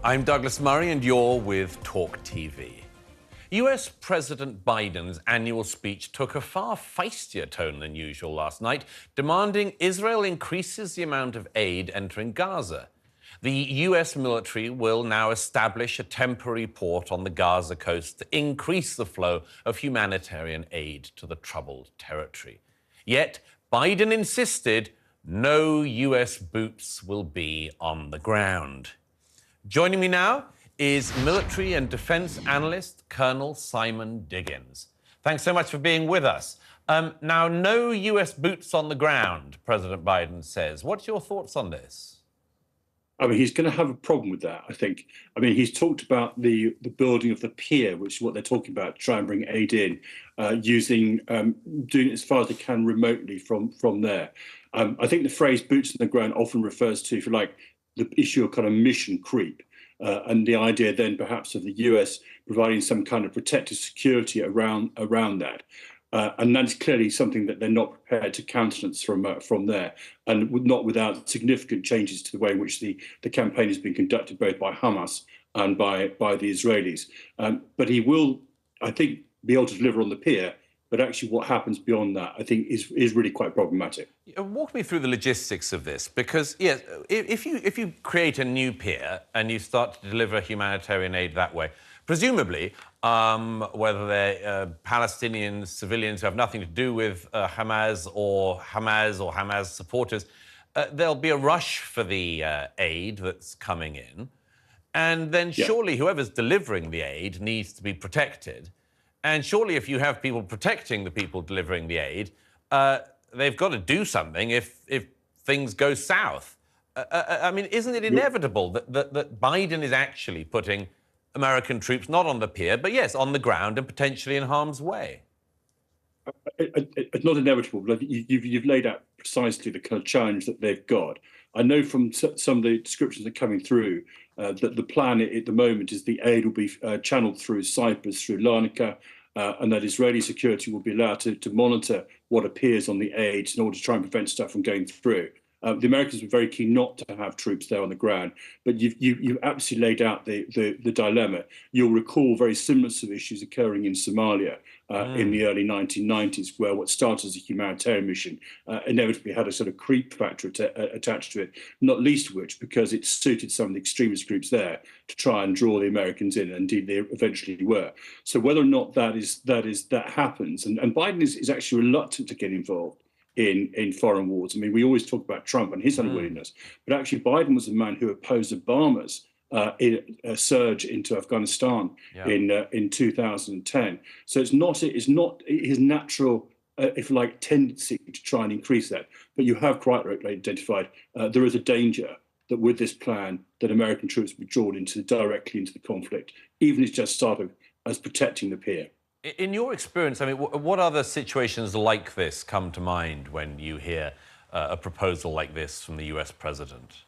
I'm Douglas Murray and you're with TalkTV. US President Biden's annual speech took a far feistier tone than usual last night, demanding Israel increases the amount of aid entering Gaza. The US military will now establish a temporary port on the Gaza coast to increase the flow of humanitarian aid to the troubled territory. Yet Biden insisted no US boots will be on the ground. Joining me now is military and defence analyst Colonel Simon Diggins. Thanks so much for being with us. Now, no US boots on the ground, President Biden says. What's your thoughts on this? I mean, he's going to have a problem with that, I think. I mean, he's talked about the building of the pier, which is what they're talking about, to try and bring aid in, doing it as far as they can remotely from there. I think the phrase boots on the ground often refers to, if you like, the issue of kind of mission creep. And the idea then perhaps of the US providing some kind of protective security around that. And that's clearly something that they're not prepared to countenance from there, and not without significant changes to the way in which the campaign has been conducted, both by Hamas and by the Israelis. But he will, I think, be able to deliver on the pier. But actually what happens beyond that, I think, is really quite problematic. Walk me through the logistics of this, because, yes, if you create a new pier and you start to deliver humanitarian aid that way, presumably, whether they're Palestinian civilians who have nothing to do with Hamas or Hamas supporters, there'll be a rush for the aid that's coming in. And then surely whoever's delivering the aid needs to be protected. And surely if you have people protecting the people delivering the aid, they've got to do something if things go south. I mean, isn't it inevitable that Biden is actually putting American troops not on the pier, but, yes, on the ground and potentially in harm's way? It's not inevitable, but you've laid out precisely the kind of challenge that they've got. I know from some of the descriptions that are coming through that the plan at the moment is the aid will be channeled through Cyprus, through Larnaca, and that Israeli security will be allowed to monitor what appears on the aid in order to try and prevent stuff from going through. The Americans were very keen not to have troops there on the ground, but you've absolutely laid out the dilemma. You'll recall very similar sort of issues occurring in Somalia in the early 1990s, where what started as a humanitarian mission inevitably had a sort of creep factor attached to it, not least of which because it suited some of the extremist groups there to try and draw the Americans in, and indeed they eventually were. So whether or not that happens, and Biden is actually reluctant to get involved in foreign wars. I mean, we always talk about Trump and his unwillingness, but actually Biden was the man who opposed Obama's surge into Afghanistan in 2010. So it's not his natural, if you like, tendency to try and increase that. But you have quite rightly identified there is a danger that with this plan that American troops will be drawn directly into the conflict, even if it's just started as protecting the pier. In your experience, I mean, what other situations like this come to mind when you hear a proposal like this from the US president?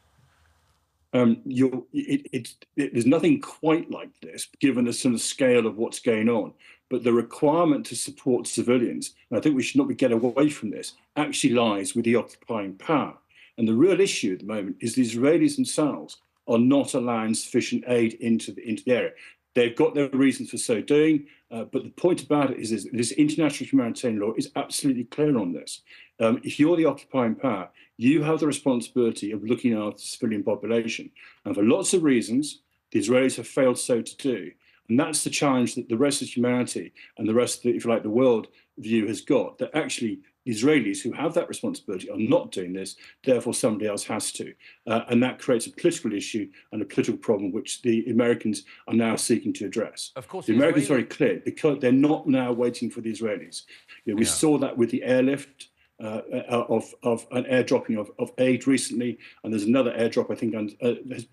There's nothing quite like this, given the sort of scale of what's going on. But the requirement to support civilians, and I think we should not get away from this, actually lies with the occupying power. And the real issue at the moment is the Israelis themselves are not allowing sufficient aid into the area. They've got their reasons for so doing, but the point about it is this international humanitarian law is absolutely clear on this. If you're the occupying power, you have the responsibility of looking after the civilian population. And for lots of reasons, the Israelis have failed so to do. And that's the challenge that the rest of humanity and the rest of the, if you like, the world view has got, that actually the Israelis who have that responsibility are not doing this, therefore somebody else has to. And that creates a political issue and a political problem which the Americans are now seeking to address. Of course, the Americans are very clear, because they're not now waiting for the Israelis. We saw that with the airlift of an airdropping of aid recently, and there's another airdrop I think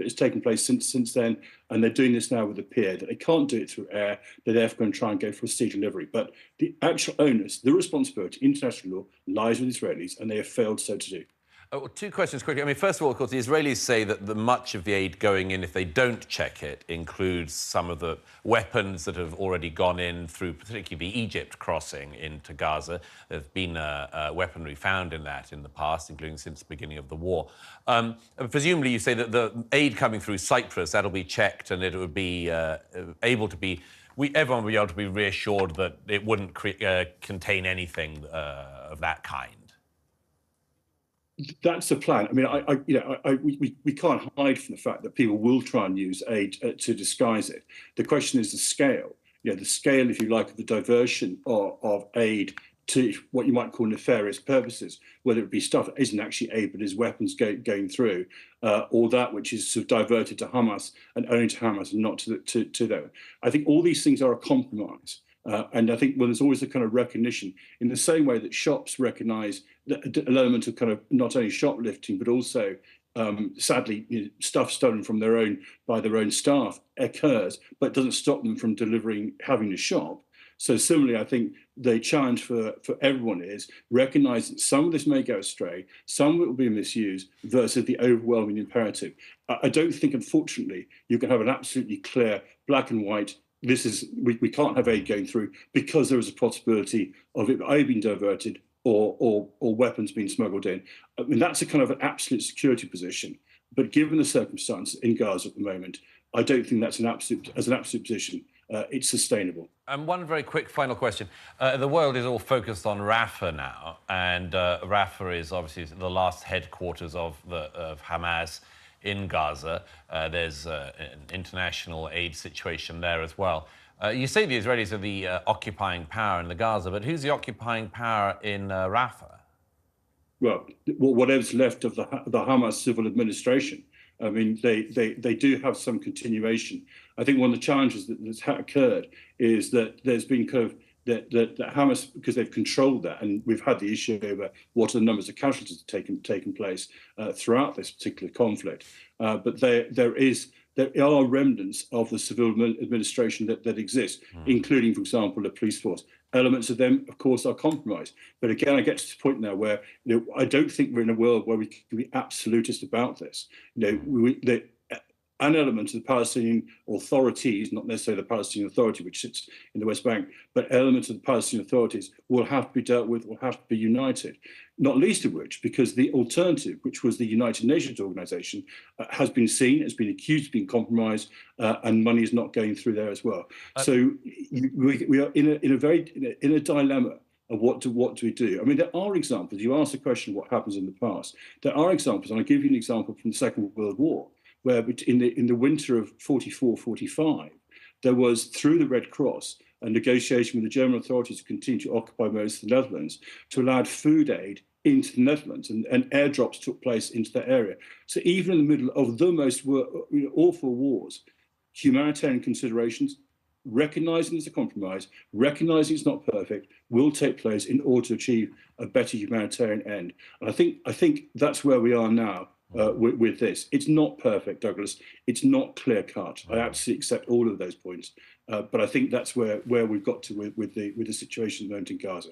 has taken place since then, and they're doing this now with the pier, that they can't do it through air, they're therefore going to try and go for a sea delivery. But the actual onus, the responsibility, international law, lies with Israelis, and they have failed so to do. Well, two questions quickly. I mean, first of all, of course, the Israelis say that much of the aid going in, if they don't check it, includes some of the weapons that have already gone in through particularly the Egypt crossing into Gaza. There's been weaponry found in that in the past, including since the beginning of the war. Presumably, you say that the aid coming through Cyprus, that'll be checked and it would be able to be... everyone will be able to be reassured that it wouldn't contain anything of that kind. That's the plan. I mean, we can't hide from the fact that people will try and use aid to disguise it. The question is the scale. The scale, if you like, of the diversion of aid to what you might call nefarious purposes, whether it be stuff that isn't actually aid but is weapons going through, or that which is sort of diverted to Hamas and only to Hamas and not to them. I think all these things are a compromise. And I think there's always a kind of recognition, in the same way that shops recognise an element of kind of not only shoplifting, but also, sadly, stuff stolen from by their own staff occurs, but doesn't stop them from having to shop. So similarly, I think the challenge for everyone is recognise that some of this may go astray, some of it will be misused, versus the overwhelming imperative. I don't think, unfortunately, you can have an absolutely clear black and white. We can't have aid going through because there is a possibility of it either being diverted or weapons being smuggled in. I mean, that's a kind of an absolute security position. But given the circumstances in Gaza at the moment, I don't think that's an absolute position. It's sustainable. And one very quick final question. The world is all focused on Rafah now, and Rafah is obviously the last headquarters of Hamas in Gaza. There's an international aid situation there as well. You say the Israelis are the occupying power in the Gaza, but who's the occupying power in Rafah? Well, whatever's left of the Hamas civil administration. I mean, they do have some continuation. I think one of the challenges that's occurred is that there's been kind of that Hamas, because they've controlled that, and we've had the issue over what are the numbers of casualties that have taken place throughout this particular conflict. But there are remnants of the civil administration that exist, including, for example, the police force. Elements of them, of course, are compromised. But again, I get to the point now where I don't think we're in a world where we can be absolutist about this. An element of the Palestinian authorities, not necessarily the Palestinian Authority, which sits in the West Bank, but elements of the Palestinian authorities will have to be dealt with, will have to be united. Not least of which, because the alternative, which was the United Nations organization, has been seen, has been accused of being compromised, and money is not going through there as well. So we are in a dilemma of what do we do? I mean, there are examples. You asked the question what happens in the past. There are examples, and I'll give you an example from the Second World War, where in the winter of 44-45, there was, through the Red Cross, a negotiation with the German authorities to continue to occupy most of the Netherlands, to allow food aid into the Netherlands, and airdrops took place into that area. So even in the middle of the most awful wars, humanitarian considerations, recognising it's a compromise, recognising it's not perfect, will take place in order to achieve a better humanitarian end. And I think that's where we are now. With this, it's not perfect, Douglas. It's not clear cut. I absolutely accept all of those points, but I think that's where we've got to with the situation at the moment in Gaza.